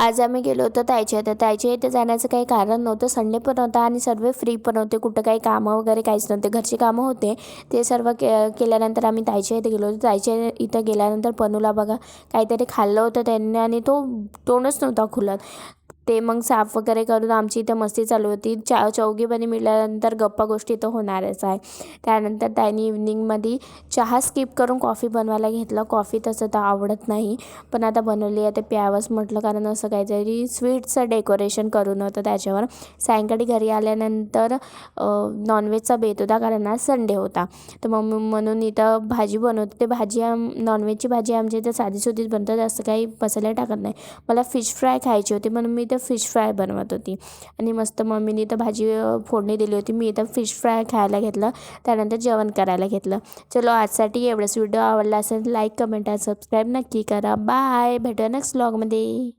आज आम्ही गेलो होतो ताईच्या इथं. ताईच्या इथे जाण्याचं काही कारण नव्हतं. संडे पण होता आणि सर्व फ्री पण होते. कुठं काही कामं वगैरे काहीच नव्हते. घरची कामं होते ते सर्व केल्यानंतर आम्ही ताईच्या इथे गेलो होतो. ताईच्या इथं गेल्यानंतर पनूला बघा काहीतरी खाल्लं होतं त्यांनी आणि तो तोंडच नव्हता खुलत. ते मग साफ वगैरे करून आमची इथं मस्ती चालू होती. चौघीपणी मिळाल्यानंतर गप्पा गोष्टी तर होणारच आहे. त्यानंतर त्यांनी इव्हनिंगमध्ये चहा स्किप करून कॉफी बनवायला घेतलं. कॉफी तसं तर आवडत नाही, पण आता बनवली आहे ते प्यावंच म्हटलं, कारण असं काहीतरी स्वीटचं डेकोरेशन करून होतं त्याच्यावर. सायंकाळी घरी आल्यानंतर नॉनव्हेजचा बेत होता, कारण आज संडे होता. तर मग म्हणून इथं भाजी बनवते. ते भाजी नॉनव्हेजची भाजी आमच्या इथं साधीसुधीच बनतात, जास्त काही मसाले टाकत नाही. मला फिश फ्राय खायची होती म्हणून मी इथं फिश फ्राय बनवत होती आणि मस्त मम्मीने इथं भाजी फोडणी दिली होती. मी इथं फिश फ्राय खायला घेतलं, त्यानंतर जेवण करायला घेतलं. चलो आजसाठी एवढंच. व्हिडिओ आवडला असेल लाईक, कमेंट आणि सबस्क्राईब नक्की करा. बाय, भेटूया नेक्स्ट व्लॉगमध्ये.